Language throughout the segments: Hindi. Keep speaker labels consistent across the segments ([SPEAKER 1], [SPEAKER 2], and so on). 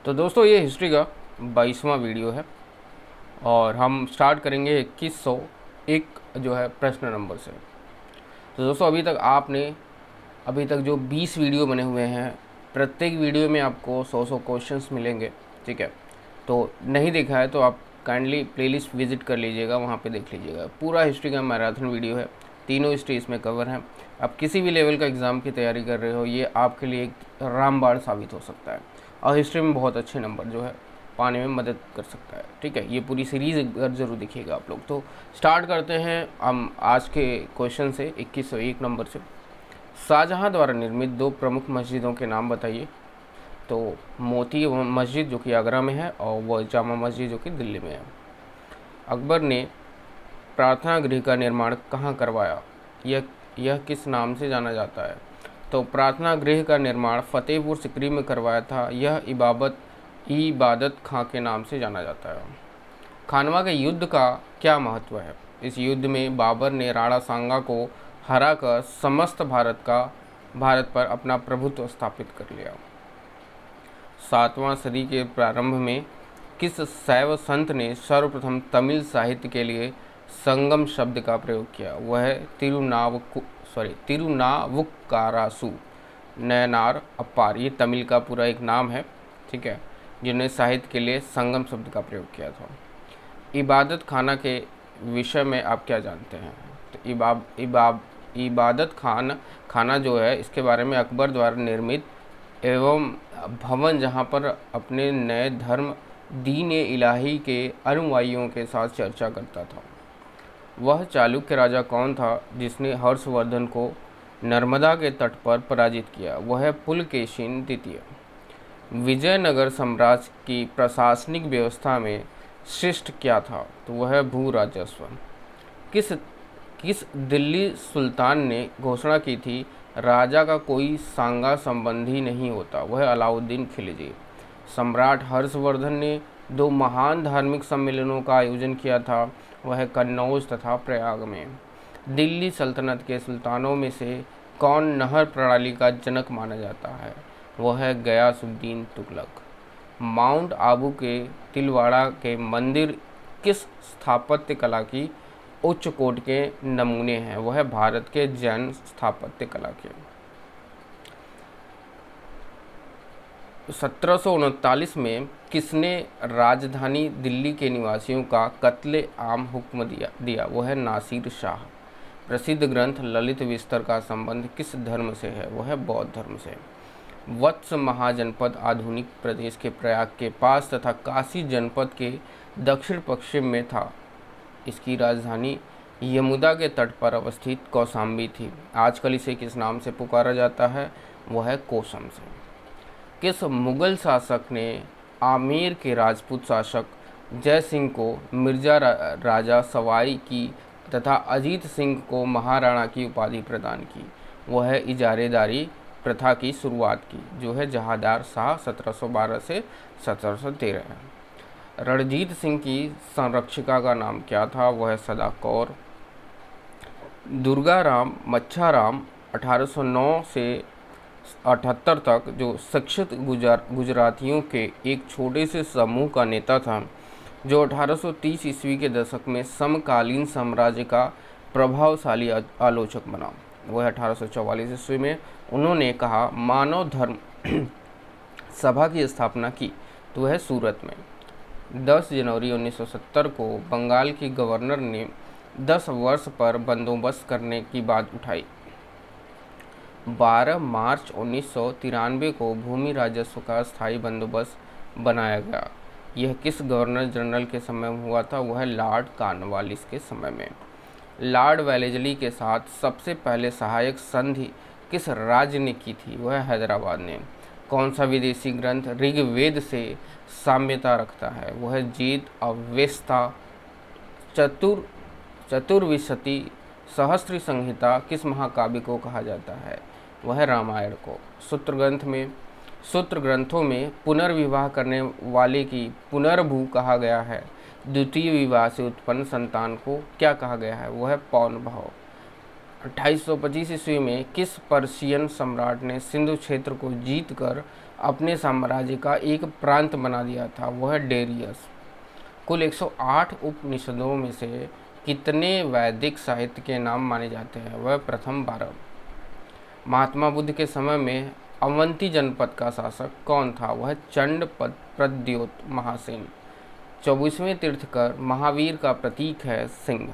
[SPEAKER 1] तो दोस्तों ये हिस्ट्री का 22वां वीडियो है और हम स्टार्ट करेंगे 2101 जो है प्रश्न नंबर से। तो दोस्तों अभी तक जो 20 वीडियो बने हुए हैं, प्रत्येक वीडियो में आपको 100 क्वेश्चंस मिलेंगे। ठीक है, तो नहीं देखा है तो आप काइंडली प्लेलिस्ट विजिट कर लीजिएगा, वहाँ पे देख लीजिएगा। पूरा हिस्ट्री का मैराथन वीडियो है, तीनों हिस्ट्री इसमें कवर हैं। आप किसी भी लेवल का एग्ज़ाम की तैयारी कर रहे हो, ये आपके लिए एक रामबाण साबित हो सकता है और हिस्ट्री में बहुत अच्छे नंबर जो है पाने में मदद कर सकता है। ठीक है, ये पूरी सीरीज़ अगर ज़रूर देखिएगा आप लोग। तो स्टार्ट करते हैं हम आज के क्वेश्चन से 2101 नंबर से। शाहजहाँ द्वारा निर्मित दो प्रमुख मस्जिदों के नाम बताइए। तो मोती मस्जिद जो कि आगरा में है और वह जामा मस्जिद जो कि दिल्ली में है। अकबर ने प्रार्थना गृह का निर्माण कहाँ करवाया, यह किस नाम से जाना जाता है। तो प्रार्थना गृह का निर्माण फतेहपुर सिकरी में करवाया था। यह इबादत खां के नाम से जाना जाता है। खानवा के युद्ध का क्या महत्व है। इस युद्ध में बाबर ने राणा सांगा को हराकर समस्त भारत पर अपना प्रभुत्व स्थापित कर लिया। 7वां सदी के प्रारंभ में किस शैव संत ने सर्वप्रथम तमिल साहित्य के लिए संगम शब्द का प्रयोग किया। वह है तिरुनावुक्कारासु नयनार अप्पार। ये तमिल का पूरा एक नाम है, ठीक है, जिन्होंने साहित्य के लिए संगम शब्द का प्रयोग किया था। इबादत खाना के विषय में आप क्या जानते हैं। तो इबादत खाना जो है, इसके बारे में अकबर द्वारा निर्मित एवं भवन जहाँ पर अपने नए धर्म दीन इलाही के अनुयायियों के साथ चर्चा करता था। वह चालुक्य राजा कौन था जिसने हर्षवर्धन को नर्मदा के तट पर पराजित किया। वह है पुलकेशिन द्वितीय। विजयनगर साम्राज्य की प्रशासनिक व्यवस्था में शिष्ट क्या था। तो वह है भू राजस्व। किस दिल्ली सुल्तान ने घोषणा की थी राजा का कोई सांगा संबंधी नहीं होता। वह अलाउद्दीन खिलजी। सम्राट हर्षवर्धन ने दो महान धार्मिक सम्मेलनों का आयोजन किया था। वह कन्नौज तथा प्रयाग में। दिल्ली सल्तनत के सुल्तानों में से कौन नहर प्रणाली का जनक माना जाता है। वह है गयासुद्दीन तुगलक। माउंट आबू के तिलवाड़ा के मंदिर किस स्थापत्य कला की उच्च कोटि के नमूने हैं। वह है भारत के जैन स्थापत्य कला के। 1739 में किसने राजधानी दिल्ली के निवासियों का कत्ले आम हुक्म दिया। वह है नासिर शाह। प्रसिद्ध ग्रंथ ललित विस्तर का संबंध किस धर्म से है। वह है बौद्ध धर्म से। वत्स महाजनपद आधुनिक प्रदेश के प्रयाग के पास तथा काशी जनपद के दक्षिण पश्चिम में था। इसकी राजधानी यमुना के तट पर अवस्थित कौशाम्बी थी। आजकल इसे किस नाम से पुकारा जाता है। वह है कोसम से। किस मुगल शासक ने आमेर के राजपूत शासक जय सिंह को मिर्जा राजा सवाई की तथा अजीत सिंह को महाराणा की उपाधि प्रदान की। वह है इजारेदारी प्रथा की शुरुआत की, जो है जहादार शाह 1712 से 1713 है। रणजीत सिंह की संरक्षिका का नाम क्या था। वह है सदा कौर। दुर्गाराम मच्छाराम 1809 से 78 तक जो शिक्षित गुजरातियों के एक छोटे से समूह का नेता था, जो 1830 ईस्वी के दशक में समकालीन साम्राज्य का प्रभावशाली आलोचक बना। वह 1844 ईस्वी में उन्होंने कहा मानव धर्म सभा की स्थापना की। तो वह सूरत में। 10 जनवरी 1970 को बंगाल की गवर्नर ने 10 वर्ष पर बंदोबस्त करने की बात उठाई। 12 मार्च 1993 को भूमि राजस्व का स्थायी बंदोबस्त बनाया गया। यह किस गवर्नर जनरल के समय में हुआ था। वह लॉर्ड कॉर्नवालिस के समय में। लॉर्ड वेलेस्ली के साथ सबसे पहले सहायक संधि किस राज्य ने की थी। वह हैदराबाद ने। कौन सा विदेशी ग्रंथ ऋग्वेद से साम्यता रखता है। वह जीत अवेस्ता। चतुर्विशति सहस्त्र संहिता किस महाकाव्य को कहा जाता है। वह रामायण को। सूत्र ग्रंथों में पुनर्विवाह करने वाले की पुनर्भू कहा गया है। द्वितीय विवाह से उत्पन्न संतान को क्या कहा गया है। वह है पौन भाव। 2825 ईस्वी में किस पर्शियन सम्राट ने सिंधु क्षेत्र को जीतकर अपने साम्राज्य का एक प्रांत बना दिया था, वह है डेरियस। कुल 108 उपनिषदों में से कितने वैदिक साहित्य के नाम माने जाते हैं? वह प्रथम 12। महात्मा बुद्ध के समय में अवंती जनपद का शासक कौन था? वह चंड प्रद्योत महासेन। 24वें तीर्थकर महावीर का प्रतीक है सिंह।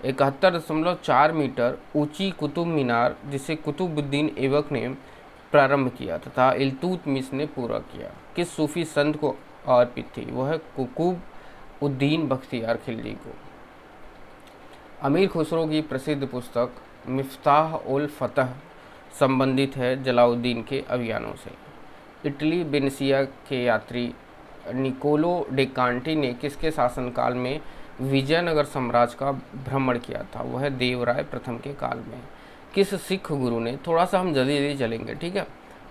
[SPEAKER 1] 71.4 मीटर ऊंची कुतुब मीनार, जिसे कुतुबुद्दीन ऐबक ने प्रारंभ किया तथा इल्तुतमिश ने पूरा किया, किस सूफी संत को अर्पित थी? वह कुतुब उद्दीन बख्तियार खिलजी को। अमीर खुसरो की प्रसिद्ध पुस्तक मिफ्ताह उल फतह संबंधित है जलालुद्दीन के अभियानों से। इटली वेनेसिया के यात्री निकोलो डेकांटी ने किसके शासनकाल में विजयनगर साम्राज्य का भ्रमण किया था? वह देवराय प्रथम के काल में। किस सिख गुरु ने, थोड़ा सा हम जल्दी जल्दी चलेंगे, ठीक है,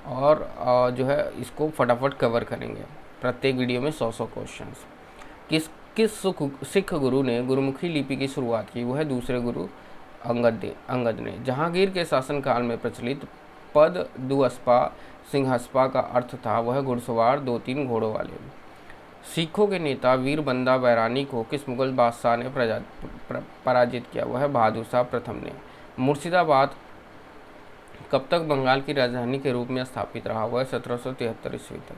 [SPEAKER 1] और जो है इसको फटाफट कवर करेंगे, प्रत्येक वीडियो में 100 क्वेश्चंस। किस सिख गुरु ने गुरुमुखी लिपि की शुरुआत की? वह दूसरे गुरु अंगद ने। जहांगीर के शासनकाल में प्रचलित पद दुअस्पा सिंहस्पा का अर्थ था? वह घुड़सवार 2-3 घोड़ों वाले। सिखों के नेता वीर बंदा बैरानी को किस मुगल बादशाह ने पराजित किया? वह बहादुर शाह प्रथम ने। मुर्शिदाबाद कब तक बंगाल की राजधानी के रूप में स्थापित रहा? वह 1773 ईस्वी तक।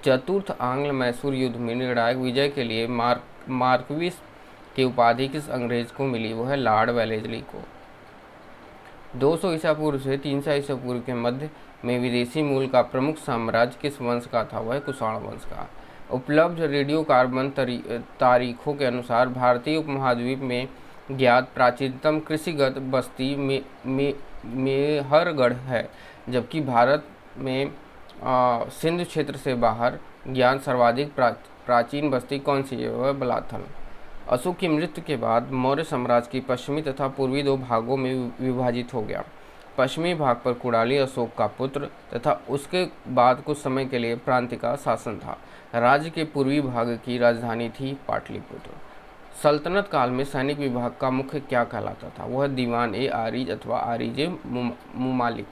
[SPEAKER 1] चतुर्थ आंग्ल मैसूर युद्ध में निर्णायक विजय के लिए मार्कविस की उपाधि किस अंग्रेज को मिली? वह लॉर्ड वेलेस्ली को। 200 ईसा पूर्व से 300 ईसा पूर्व के मध्य में विदेशी मूल का प्रमुख साम्राज्य किस वंश का था? वह कुषाण वंश का। उपलब्ध रेडियो कार्बन तारीखों के अनुसार भारतीय उपमहाद्वीप में ज्ञात प्राचीनतम कृषिगत बस्ती मेहरगढ़ है, जबकि भारत में सिंध क्षेत्र से बाहर ज्ञात सर्वाधिक प्राचीन बस्ती कौन सी है? वह बलाथल। अशोक की मृत्यु के बाद मौर्य साम्राज्य की पश्चिमी तथा पूर्वी 2 भागों में विभाजित हो गया। पश्चिमी भाग पर कुणाली अशोक का पुत्र तथा उसके बाद कुछ समय के लिए प्रांत का शासन था। राज्य के पूर्वी भाग की राजधानी थी पाटलिपुत्र। सल्तनत काल में सैनिक विभाग का मुख्य क्या कहलाता था? वह दीवान ए आरिज अथवा आरिज मुमालिक।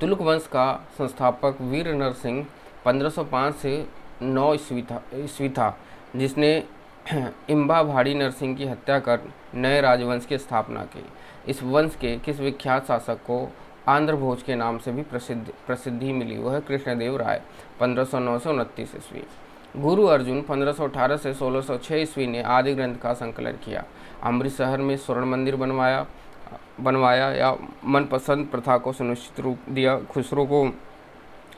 [SPEAKER 1] तुलुक वंश का संस्थापक वीर नरसिंह 1505 से 9 ईस्वी था, जिसने इम्बाभाड़ी नरसिंह की हत्या कर नए राजवंश की स्थापना की। इस वंश के किस विख्यात शासक को आंध्र भोज के नाम से भी प्रसिद्धि मिली? वह कृष्णदेव राय 1509 से 29 ईस्वी। गुरु अर्जुन 1518 से 1606 ईस्वी ने आदि ग्रंथ का संकलन किया। अमृतसर में स्वर्ण मंदिर बनवाया या मनपसंद प्रथा को सुनिश्चित रूप दिया? खुसरो को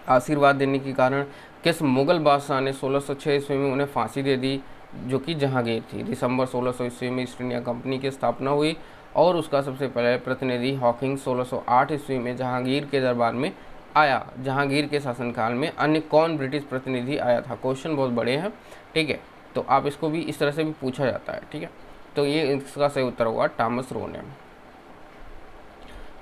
[SPEAKER 1] आशीर्वाद देने के कारण किस मुगल बादशाह ने 1606 ईस्वी में उन्हें फांसी दे दी, जो कि जहांगीर थी? दिसंबर 1600 ईस्वी में ईस्ट इंडिया कंपनी की स्थापना हुई और उसका सबसे पहले प्रतिनिधि हॉकिंग 1608 ईस्वी में जहांगीर के दरबार में आया। जहांगीर के शासनकाल में अन्य कौन ब्रिटिश प्रतिनिधि आया था? क्वेश्चन बहुत बड़े हैं, ठीक है, तो आप इसको भी इस तरह से भी पूछा जाता है, ठीक है। तो ये इसका सही उत्तर होगा टॉमस रो ने।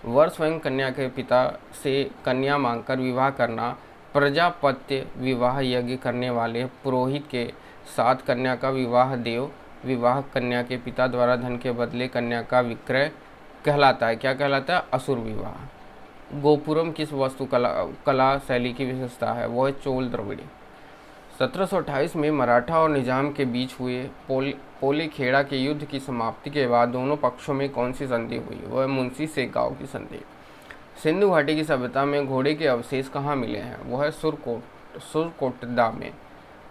[SPEAKER 1] वर स्वयं कन्या के पिता से कन्या मांगकर विवाह करना प्रजापत्य विवाह यज्ञ करने वाले पुरोहित के साथ कन्या का विवाह देव विवाह कन्या के पिता द्वारा धन के बदले कन्या का विक्रय कहलाता है। क्या कहलाता है? असुर विवाह। गोपुरम किस वास्तु कला शैली की विशेषता है? वह चोल द्रविड़। 1728 में मराठा और निजाम के बीच हुए पोलेखेड़ा के युद्ध की समाप्ति के बाद दोनों पक्षों में कौन सी संधि हुई? वह मुंशी सेगांव की संधि। सिंधु घाटी की सभ्यता में घोड़े के अवशेष कहाँ मिले हैं? वह सुरकोटदा में।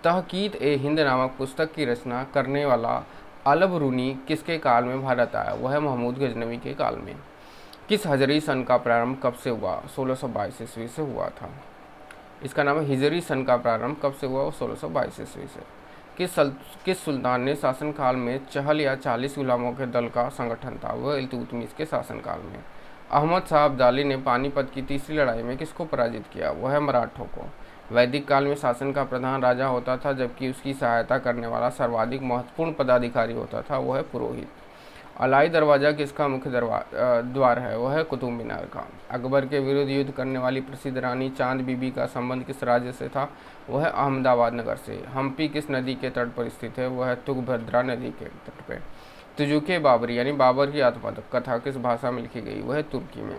[SPEAKER 1] तहकीत ए हिंद नामक पुस्तक की रचना करने वाला अल बरूनी किसके काल में भारत आया? वह महमूद गजनवी के काल में। किस हजरी सन का प्रारंभ कब से हुआ? 1622 ईस्वी से हुआ था। इसका नाम है हिजरी सन का प्रारंभ कब से हुआ? 1622 ईस्वी से। किस सुल्तान ने शासनकाल में चहल या 40 गुलामों के दल का संगठन था? वह इल्तुतमिश के शासनकाल में। अहमद शाह अब्दाली ने पानीपत की तीसरी लड़ाई में किसको पराजित किया? वह मराठों को। वैदिक काल में शासन का प्रधान राजा होता था, जबकि उसकी सहायता करने वाला सर्वाधिक महत्वपूर्ण पदाधिकारी होता था, वह पुरोहित। अलाई दरवाज़ा किसका मुख्य द्वार है? वह है कुतुब मीनार का। अकबर के विरुद्ध युद्ध करने वाली प्रसिद्ध रानी चांद बीबी का संबंध किस राज्य से था? वह अहमदाबाद नगर से। हम्पी किस नदी के तट पर स्थित है? वह तुंगभद्रा नदी के तट पर। तुजुके बाबरी यानी बाबर की आत्मकथा किस भाषा में लिखी गई? वह तुर्की में।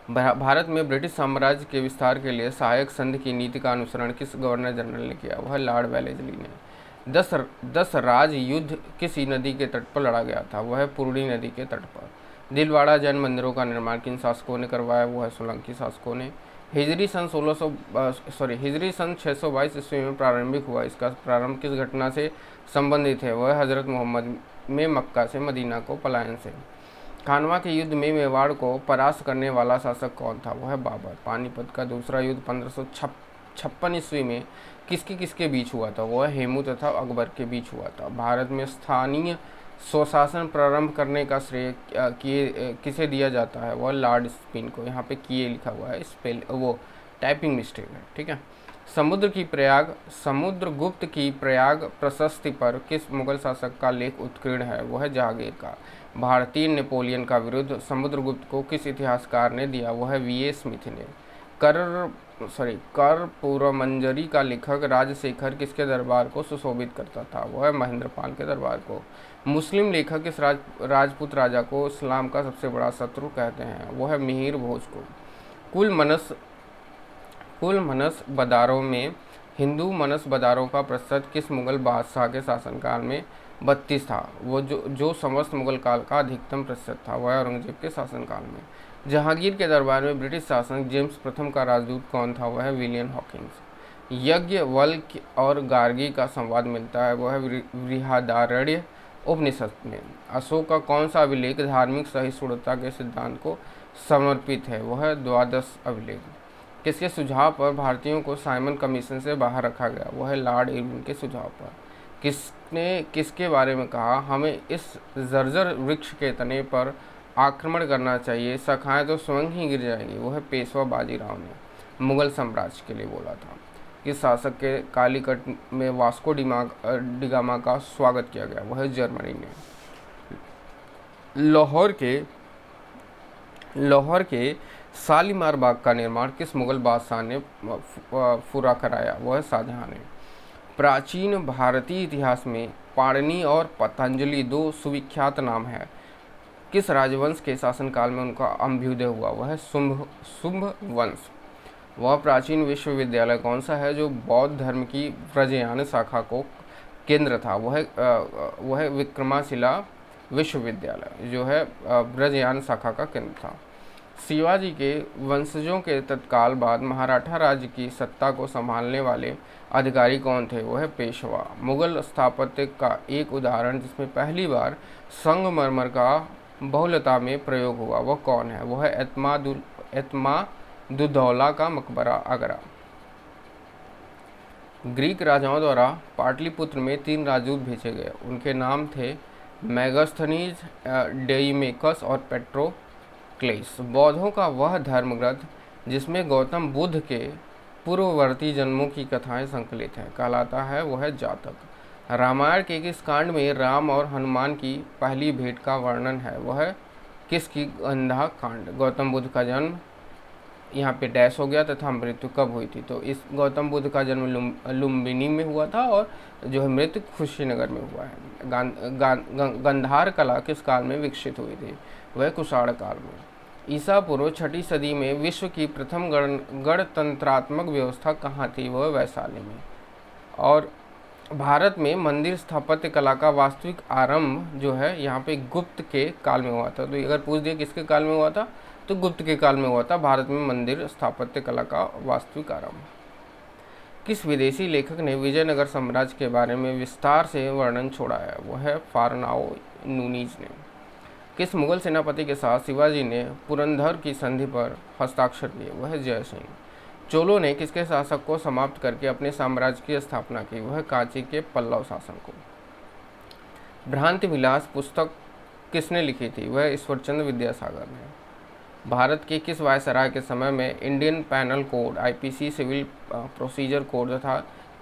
[SPEAKER 1] भारत में ब्रिटिश साम्राज्य के विस्तार के लिए सहायक संधि की नीति का अनुसरण किस गवर्नर जनरल ने किया? वह लॉर्ड वेलेस्ली ने। 10 राज युद्ध किसी नदी के तट पर लड़ा गया था? वह पूर्णी नदी के तट पर। दिलवाड़ा जैन मंदिरों का निर्माण किन शासकों ने करवाया? वो है सोलंकी शासकों ने। हिजरी सन 622 ईस्वी में प्रारंभिक हुआ, इसका प्रारंभ किस घटना से संबंधित है? वह हजरत मोहम्मद में मक्का से मदीना को पलायन से। खानवा के युद्ध में मेवाड़ को परास्त करने वाला शासक कौन था? वह है बाबर। पानीपत का दूसरा युद्ध 1556 ईस्वी में किसके बीच हुआ था? वह हेमू तथा अकबर के बीच हुआ था। भारत में स्थानीय स्वशासन प्रारंभ करने का श्रेय किसे दिया जाता है? वह लॉर्ड स्पिन को। यहाँ पे किए लिखा हुआ है, स्पेल वो टाइपिंग मिस्टेक है, ठीक है। समुद्रगुप्त की प्रयाग प्रशस्ति पर किस मुगल शासक का लेख उत्कीर्ण है? वह है जहांगीर का। भारतीय नेपोलियन का विरुद्ध समुद्रगुप्त को किस इतिहासकार ने दिया? वह है वी ए स्मिथ ने। कर्पूरमंजरी का लेखक राजशेखर किसके दरबार को सुशोभित करता था? वह है महेंद्रपाल के दरबार को। मुस्लिम लेखक किस राजपूत राजा को इस्लाम का सबसे बड़ा शत्रु कहते हैं? वह है मिहिर भोज को। कुल मनस बदारों में हिंदू मनस बदारों का प्रतिशत किस मुगल बादशाह के शासनकाल में 32 था? वो जो समस्त मुगल काल का अधिकतम प्रतिशत था? वह औरंगजेब के शासनकाल में। जहांगीर के दरबार में ब्रिटिश शासक जेम्स प्रथम का राजदूत कौन था? वह है विलियम हॉकिंस। याज्ञवल्क्य और गार्गी का संवाद मिलता है? वह है बृहदारण्यक उपनिषद में। अशोक का कौन सा अभिलेख धार्मिक सहिष्णुता के सिद्धांत को समर्पित है? वह है द्वादश अभिलेख। किसके सुझाव पर भारतीयों को साइमन कमीशन से बाहर रखा गया? वह है लॉर्ड इरविन के सुझाव पर। किसने किसके बारे में कहा हमें इस जर्जर वृक्ष के तने पर आक्रमण करना चाहिए, शाखाएं तो स्वयं ही गिर जाएंगी? वह है पेशवा बाजीराव ने मुगल साम्राज्य के लिए बोला था। किस शासक के कालीकट में वास्को डिगामा का स्वागत किया गया? वह है जर्मनी ने। लाहौर के शालीमार बाग का निर्माण किस मुगल बादशाह ने पूरा कराया? वह शाहजहां ने। प्राचीन भारतीय इतिहास में पाणिनि और पतंजलि दो सुविख्यात नाम हैं। किस राजवंश के शासनकाल में उनका अभ्युदय हुआ? वह है शुंभ वंश। वह प्राचीन विश्वविद्यालय कौन सा है जो बौद्ध धर्म की व्रजयान शाखा को केंद्र था? वह है विक्रमाशिला विश्वविद्यालय जो है व्रजयान शाखा का केंद्र था। शिवाजी के वंशजों के तत्काल बाद मराठा राज्य की सत्ता को संभालने वाले अधिकारी कौन थे? वह है पेशवा। मुगल स्थापत्य का एक उदाहरण जिसमें पहली बार संगमरमर का बहुलता में प्रयोग हुआ वह कौन है? वह है एतमादुद्दौला का मकबरा आगरा। ग्रीक राजाओं द्वारा पाटलिपुत्र में 3 राजदूत भेजे गए, उनके नाम थे मेगास्थनीज, डेइमेकस और पेट्रोक्लेस। बौद्धों का वह धर्म ग्रंथ जिसमें गौतम बुद्ध के पूर्ववर्ती जन्मों की कथाएं संकलित हैं कहलाता है वह है जातक। रामायण के किस कांड में राम और हनुमान की पहली भेंट का वर्णन है? वह है किसकी गंधा कांड। गौतम बुद्ध का जन्म यहाँ पे डैश हो गया तथा मृत्यु कब हुई थी? तो इस गौतम बुद्ध का जन्म लुम्बिनी में हुआ था और जो है मृत्यु कुशीनगर में हुआ है। गंधार कला किस काल में विकसित हुई थी? वह कुषाण काल में। ईसा पूर्व 6ठी सदी में विश्व की प्रथम गणतंत्रात्मक व्यवस्था कहाँ थी? वह वैशाली में। और भारत में मंदिर स्थापत्य कला का वास्तविक आरंभ जो है यहाँ पे गुप्त के काल में हुआ था। तो अगर पूछ दिया किसके काल में हुआ था तो गुप्त के काल में हुआ था भारत में मंदिर स्थापत्य कला का वास्तविक आरंभ। किस विदेशी लेखक ने विजयनगर साम्राज्य के बारे में विस्तार से वर्णन छोड़ा है? वह है फारनाओ नूनीज ने। किस मुगल सेनापति के साथ शिवाजी ने पुरंदर की संधि पर हस्ताक्षर किए? वह है जय सिंह। चोलों ने किसके शासक को समाप्त करके अपने साम्राज्य की स्थापना की? वह कांची के पल्लव शासन को। भ्रांति विलास पुस्तक किसने लिखी थी? वह ईश्वरचंद्र विद्यासागर ने। भारत के किस वायसराय के समय में Indian penal code, IPC, civil procedure code तथा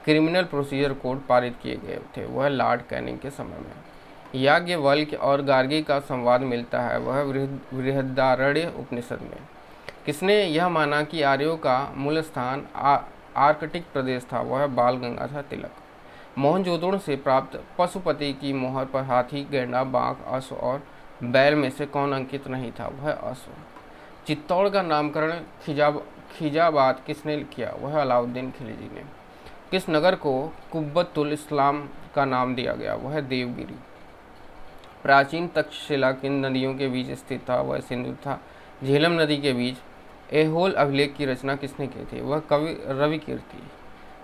[SPEAKER 1] क्रिमिनल प्रोसीजर कोड पारित किए गए थे? वह लॉर्ड कैनिंग के समय में। याज्ञवल्क्य और गार्गी का संवाद मिलता है? वह बृहदारण्यक उपनिषद में। किसने यह माना कि आर्यों का मूल स्थान आर्कटिक प्रदेश था? वह बाल गंगाधर तिलक। मोहनजोदड़ो से प्राप्त पशुपति की मोहर पर हाथी, गैंडा, बाघ, अश्व और बैल में से कौन अंकित नहीं था? वह अश्व। चित्तौड़ का नामकरण खिजाबाद किसने किया? वह अलाउद्दीन खिलजी ने। किस नगर को कुब्बतुल इस्लाम का नाम दिया गया? वह देवगिरी। प्राचीन तक्षशिला किन नदियों के बीच स्थित था? वह सिंधु था। झेलम नदी के बीच ऐहोल अभिलेख की रचना किसने की थी? वह कवि रविकीर्ति।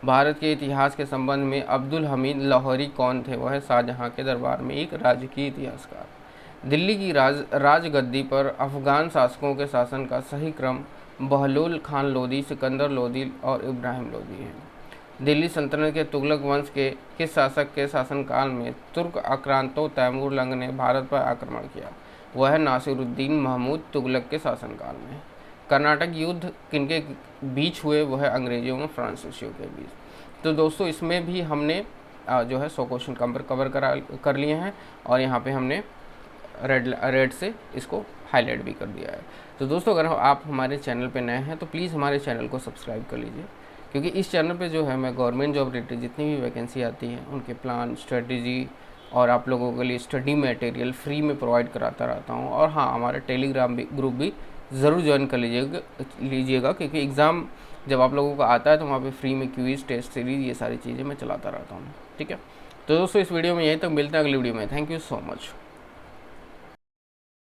[SPEAKER 1] भारत के इतिहास के संबंध में अब्दुल हमीद लाहौरी कौन थे? वह शाहजहां के दरबार में एक राजकीय इतिहासकार। दिल्ली की राजगद्दी पर अफगान शासकों के शासन का सही क्रम बहलोल खान लोदी, सिकंदर लोदी और इब्राहिम लोदी है। दिल्ली सल्तनत के तुगलक वंश के किस शासक के शासनकाल में तुर्क आक्रांतो तैमूर लंग ने भारत पर आक्रमण किया? वह नासिरुद्दीन महमूद तुगलक के शासनकाल में। कर्नाटक युद्ध किनके बीच हुए? वह अंग्रेजों और फ्रांसीसियों के बीच। तो दोस्तों इसमें भी हमने जो है 100 क्वेश्चन कवर कर लिए हैं और यहाँ पे हमने रेड से इसको हाईलाइट भी कर दिया है। तो दोस्तों अगर आप हमारे चैनल पे नए हैं तो प्लीज़ हमारे चैनल को सब्सक्राइब कर लीजिए, क्योंकि इस चैनल पे जो है मैं गवर्नमेंट जॉब रिलेटेड जितनी भी वैकेंसी आती है उनके प्लान, स्ट्रेटजी और आप लोगों के लिए स्टडी मटेरियल फ्री में प्रोवाइड कराता रहता हूँ। और हाँ, हमारा टेलीग्राम ग्रुप भी ज़रूर ज्वाइन कर लीजिएगा, क्योंकि एग्ज़ाम जब आप लोगों का आता है तो वहाँ पे फ्री में क्विज, टेस्ट सीरीज़, ये सारी चीज़ें मैं चलाता रहता हूँ। ठीक है, तो दोस्तों इस वीडियो में यहीं तक, मिलते हैं अगली वीडियो में। Thank you so much.